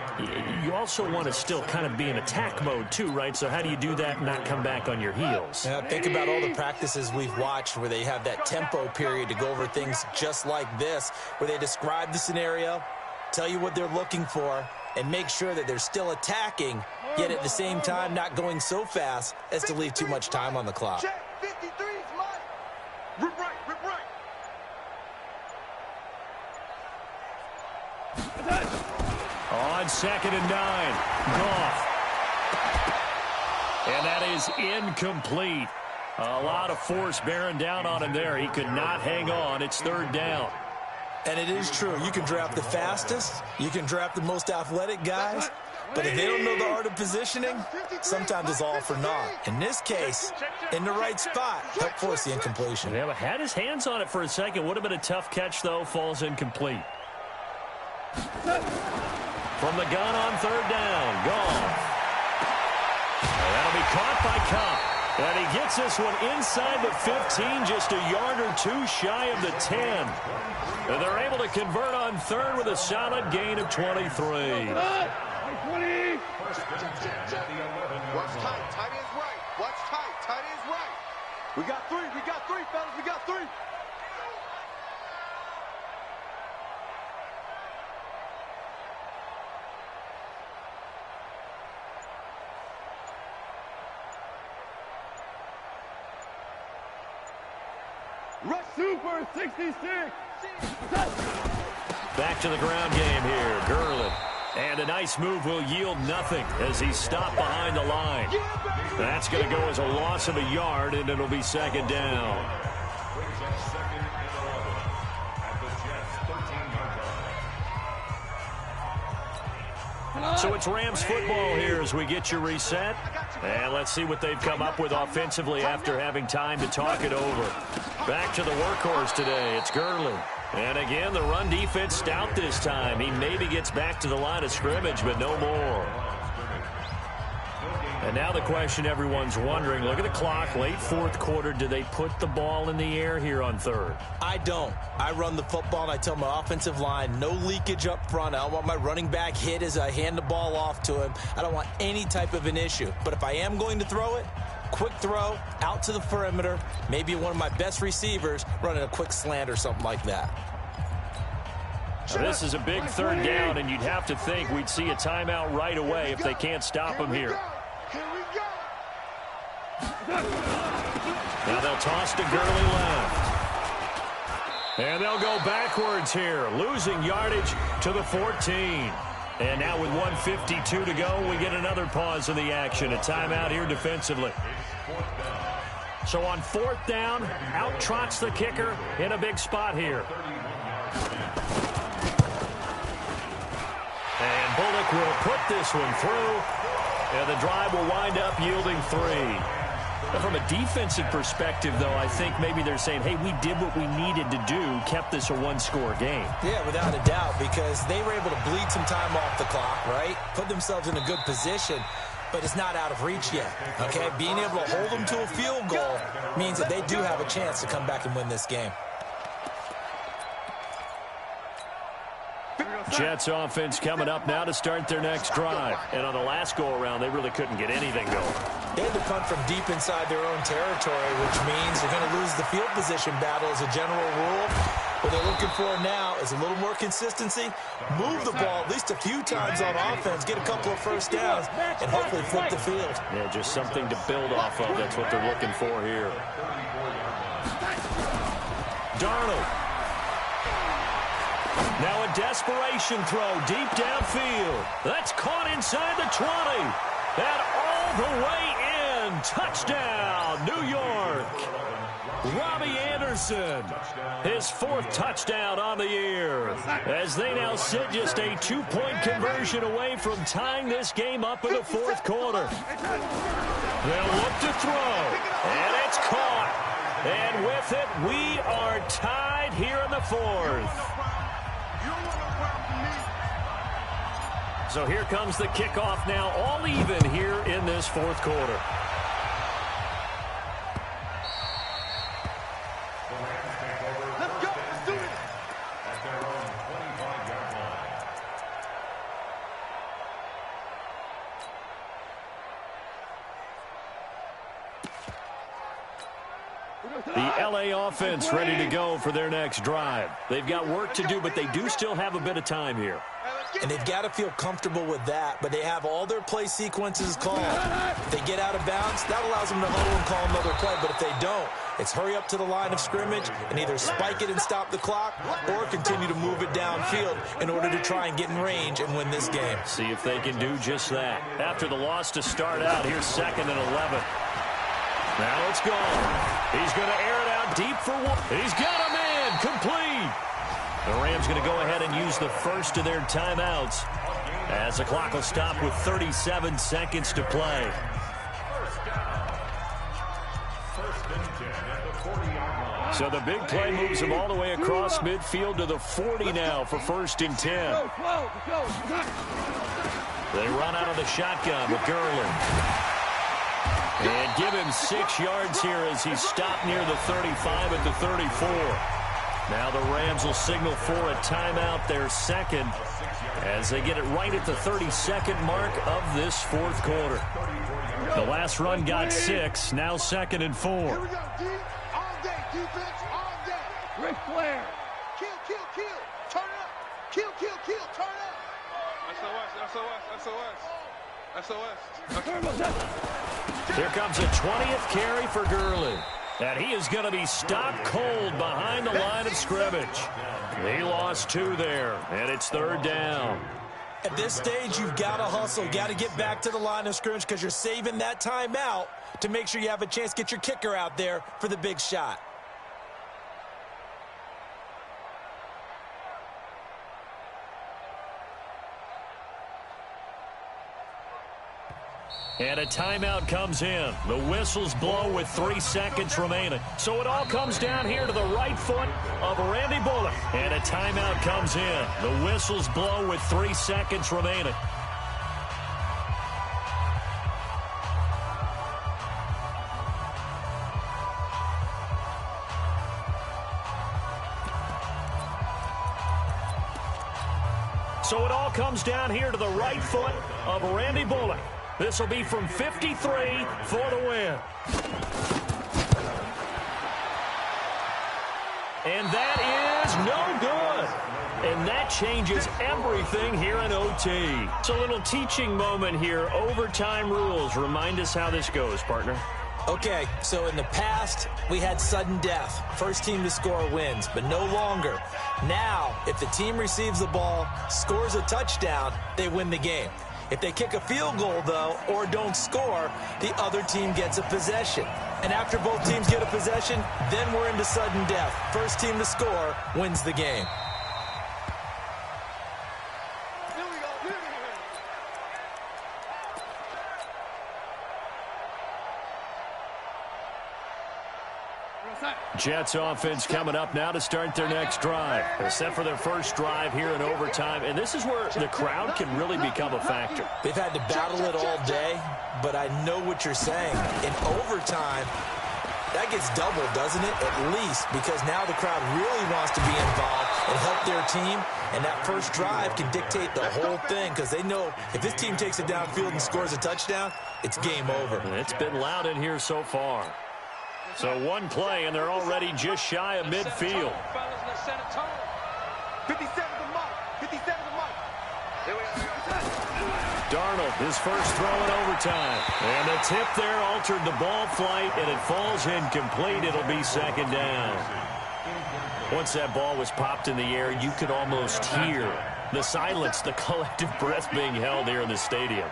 you also want to still kind of be in attack mode too, right? So how do you do that and not come back on your heels? Yeah, think about all the practices we've watched where they have that tempo period to go over things just like this, where they describe the scenario, tell you what they're looking for, and make sure that they're still attacking, yet at the same time not going so fast as to leave too much time on the clock. Check 53's mine. Rip right, rip right. On 2nd and 9, Goff. And that is incomplete. A lot of force bearing down on him there. He could not hang on. It's 3rd down. And it is true. You can draft the fastest. You can draft the most athletic guys. But if they don't know the art of positioning, sometimes it's all for naught. In this case, in the right spot, help force the incompletion. Yeah, but had his hands on it for a second. Would have been a tough catch, though. Falls incomplete. From the gun on 3rd down, Goff. That'll be caught by Kupp. And he gets this one inside the 15, just a yard or 2 shy of the 10. And they're able to convert on 3rd with a solid gain of 23. 20. Watch tight. Tight is right. Watch tight. Tight is right. We got 3. We got 3, fellas. We got 3. Rush Super 66. Back to the ground game here. Gurley. And a nice move will yield nothing as he's stopped behind the line. That's going to go as a loss of a yard, and it'll be 2nd down. So it's Rams football here as we get you reset. And let's see what they've come up with offensively after having time to talk it over. Back to the workhorse today. It's Gurley. And again, the run defense stout this time. He maybe gets back to the line of scrimmage, but no more. And now the question everyone's wondering, look at the clock, late fourth quarter, do they put the ball in the air here on third? I don't. I run the football, and I tell my offensive line, no leakage up front. I don't want my running back hit as I hand the ball off to him. I don't want any type of an issue. But if I am going to throw it, quick throw, out to the perimeter, maybe one of my best receivers running a quick slant or something like that. Now, this is a big third down, and you'd have to think we'd see a timeout right away if they can't stop him here. Now they'll toss to Gurley left. And they'll go backwards here, losing yardage to the 14. And now with 1:52 to go, we get another pause in the action. A timeout here defensively. So on fourth down, out trots the kicker in a big spot here. And Bullock will put this one through. And the drive will wind up yielding 3. Now, from a defensive perspective, though, I think maybe they're saying, hey, we did what we needed to do, kept this a one-score game. Yeah, without a doubt, because they were able to bleed some time off the clock, right? Put themselves in a good position, but it's not out of reach yet, okay? Being able to hold them to a field goal means that they do have a chance to come back and win this game. Jets offense coming up now to start their next drive. And on the last go-around, they really couldn't get anything going. They had to punt from deep inside their own territory, which means they're going to lose the field position battle as a general rule. What they're looking for now is a little more consistency, move the ball at least a few times on offense, get a couple of first downs, and hopefully flip the field. Yeah, just something to build off of. That's what they're looking for here. Darnold. Now a desperation throw deep downfield. That's caught inside the 20. And all the way in. Touchdown, New York. Robbie Anderson, his 4th touchdown on the year. As they now sit just a 2-point conversion away from tying this game up in the 4th quarter. They'll look to throw. And it's caught. And with it, we are tied here in the 4th. So here comes the kickoff now, all even here in this 4th quarter. Let's go. Let's do it. At their own 25-yard line. The L.A. offense ready to go for their next drive. They've got work to do, but they do still have a bit of time here. And they've got to feel comfortable with that, but they have all their play sequences called. If they get out of bounds, that allows them to huddle and call another play, but if they don't, it's hurry up to the line of scrimmage and either spike it and stop the clock or continue to move it downfield in order to try and get in range and win this game. See if they can do just that. After the loss to start out, here's 2nd and 11. Now it's gone. He's going to air it out deep for 1. He's got a man complete. The Rams going to go ahead and use the first of their timeouts as the clock will stop with 37 seconds to play. So the big play moves them all the way across midfield to the 40 now for 1st and 10. They run out of the shotgun with Gurley. And give him 6 yards here as he's stopped near the 35 at the 34. Now the Rams will signal for a timeout, their 2nd, as they get it right at the 32nd mark of this 4th quarter. The last run got 6, now 2nd and 4. Here we go, D. All day, defense, all day. Ric Flair. Kill, kill, kill. Turn it up. Kill, kill, kill. Turn it up. SOS. Here comes a 20th carry for Gurley. And he is going to be stopped cold behind the line of scrimmage. He lost 2 there, and it's 3rd down. At this stage, you've got to hustle, got to get back to the line of scrimmage because you're saving that timeout to make sure you have a chance to get your kicker out there for the big shot. And a timeout comes in. The whistles blow with 3 seconds remaining. So it all comes down here to the right foot of Randy Bullock. And a timeout comes in. The whistles blow with 3 seconds remaining. So it all comes down here to the right foot of Randy Bullock. This will be from 53 for the win. And that is no good. And that changes everything here in OT. It's a little teaching moment here. Overtime rules. Remind us how this goes, partner. Okay, so in the past, we had sudden death. First team to score wins, but no longer. Now, if the team receives the ball, scores a touchdown, they win the game. If they kick a field goal, though, or don't score, the other team gets a possession. And after both teams get a possession, then we're into sudden death. First team to score wins the game. Jets offense coming up now to start their next drive. They're set for their first drive here in overtime, and this is where the crowd can really become a factor. They've had to battle it all day, but I know what you're saying. In overtime, that gets doubled, doesn't it? At least, because now the crowd really wants to be involved and help their team, and that first drive can dictate the whole thing because they know if this team takes it downfield and scores a touchdown, it's game over. It's been loud in here so far. So one play, and they're already just shy of midfield. 57 the mark. 57 the mark. Darnold, his first throw in overtime. And the tip there altered the ball flight, and it falls incomplete. It'll be second down. Once that ball was popped in the air, you could almost hear the silence, the collective breath being held here in the stadium.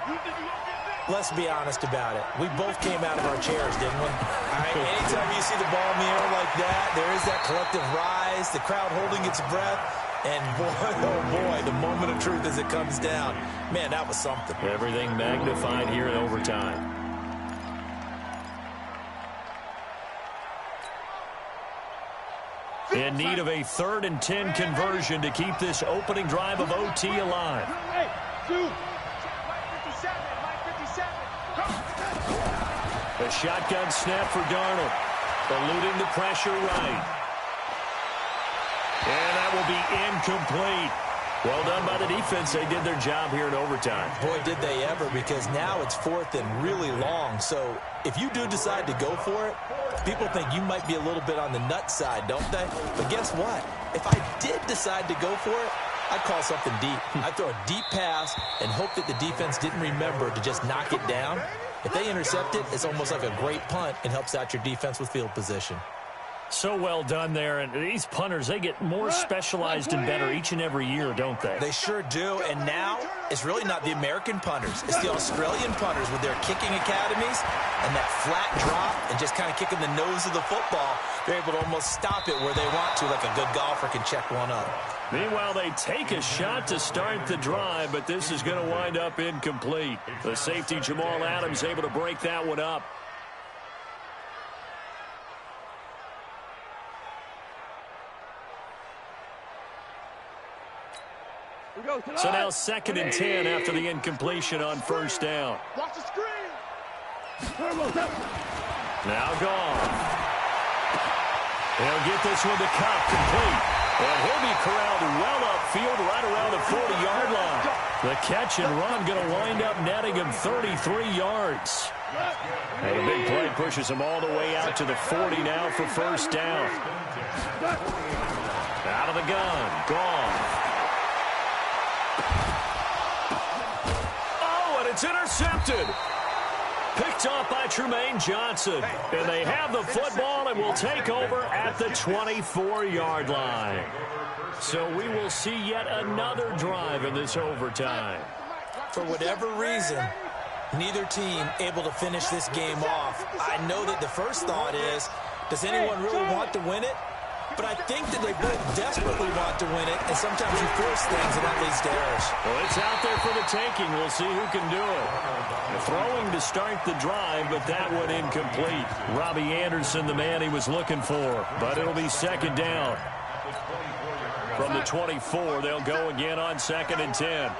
Let's be honest about it. We both came out of our chairs, didn't we? All right, anytime you see the ball in the air like that, there is that collective rise, the crowd holding its breath, and boy, oh boy, the moment of truth as it comes down. Man, that was something. Everything magnified here in overtime. In need of a 3rd and 10 conversion to keep this opening drive of OT alive. A shotgun snap for Darnold. Eluding the pressure right. And that will be incomplete. Well done by the defense. They did their job here in overtime. Boy, did they ever, because now it's 4th and really long. So if you do decide to go for it, people think you might be a little bit on the nut side, don't they? But guess what? If I did decide to go for it, I'd call something deep. I'd throw a deep pass and hope that the defense didn't remember to just knock it down. If they intercept it, it's almost like a great punt and helps out your defense with field position. So well done there. And these punters, they get more specialized and better each and every year, don't they? They sure do. And now it's really not the American punters. It's the Australian punters with their kicking academies and that flat drop and just kind of kicking the nose of the football. They're able to almost stop it where they want to, like a good golfer can check one up. Meanwhile, they take a shot to start the drive, but this is going to wind up incomplete. The safety, Jamal Adams, able to break that one up. So now 2nd and 10 after the incompletion on first down. Watch the screen. Now gone. He'll get this one to Cup complete. And he'll be corralled well upfield right around the 40-yard line. The catch and run going to wind up netting him 33 yards. And a big play pushes him all the way out to the 40 now for first down. Out of the gun. Gone. Oh, and it's intercepted. Picked off by Tremaine Johnson. And they have the football and will take over at the 24-yard line. So we will see yet another drive in this overtime. For whatever reason, neither team able to finish this game off. I know that the first thought is, does anyone really want to win it? But I think that they both desperately want to win it, and sometimes you force things, and that leads to errors. Well, it's out there for the taking. We'll see who can do it. Throwing to start the drive, but that one incomplete. Robbie Anderson, the man he was looking for. But it'll be second down. From the 24, they'll go again on 2nd and 10.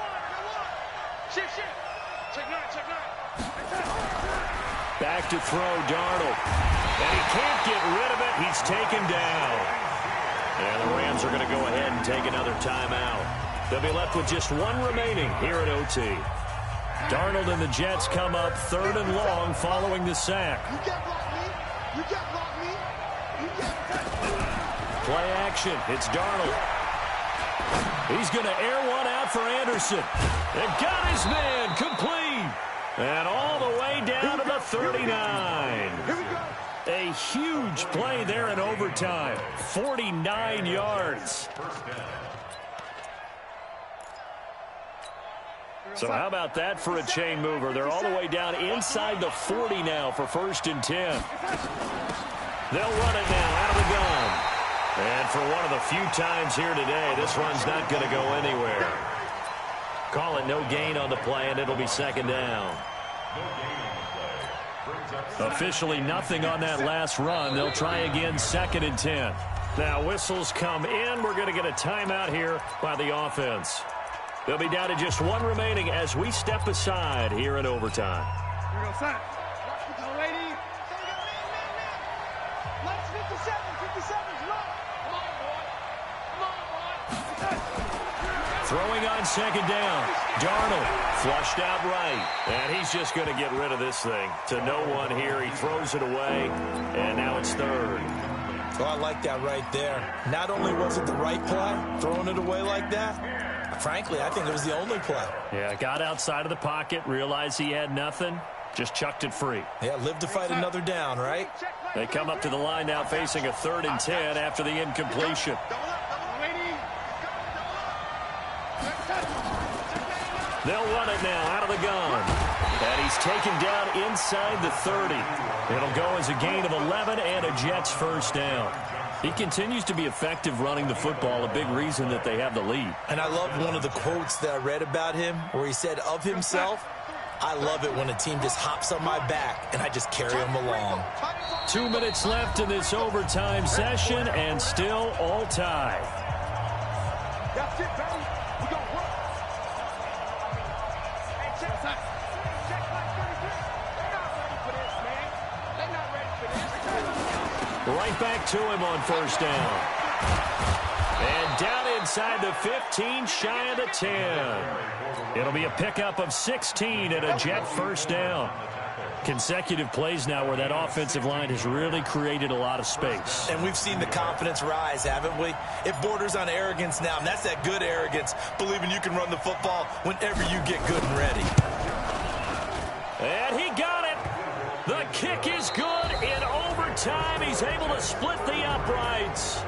Back to throw, Darnold. And he can't get rid of it. He's taken down. And the Rams are going to go ahead and take another timeout. They'll be left with just one remaining here at OT. Darnold and the Jets come up 3rd and long following the sack. You can't block me. You can't block me. You can't. Play action. It's Darnold. He's going to air one out for Anderson. And got his man complete. And all the way down to the 39. Here we go. A huge play there in overtime. 49 yards. So how about that for a chain mover? They're all the way down inside the 40 now for 1st and 10. They'll run it now out of the gun. And for one of the few times here today, this run's not going to go anywhere. Call it no gain on the play, and it'll be 2nd down. Officially nothing on that last run. They'll try again 2nd and 10. Now whistles come in. We're going to get a timeout here by the offense. They'll be down to just one remaining as we step aside here in overtime. Here we go, son. Go, lady. Let's 57. 57's low. Come on, boy. Come on, boy. Throwing on 2nd down. Darnold flushed out right. And he's just going to get rid of this thing. To no one here. He throws it away. And now it's 3rd. Well, I like that right there. Not only was it the right play, throwing it away like that, frankly, I think it was the only play. Yeah, got outside of the pocket, realized he had nothing, just chucked it free. Yeah, live to fight another down, right? They come up to the line now facing a 3rd and 10 after the incompletion. They'll run it now out of the gun. And he's taken down inside the 30. It'll go as a gain of 11 and a Jets 1st down. He continues to be effective running the football, a big reason that they have the lead. And I love one of the quotes that I read about him where he said of himself, I love it when a team just hops on my back and I just carry them along. 2 minutes left in this overtime session and still all tied. That's it, baby. We gonna work. Hey, check my 33. They're not ready for this, man. They're not ready for this. Right back to him on 1st down. And down inside the 15, shy of the 10. It'll be a pickup of 16 and a Jet 1st down. Consecutive plays now where that offensive line has really created a lot of space. And we've seen the confidence rise, haven't we? It borders on arrogance now, and that's that good arrogance, believing you can run the football whenever you get good and ready. And he got it. The kick is good in overtime. He's able to split the uprights.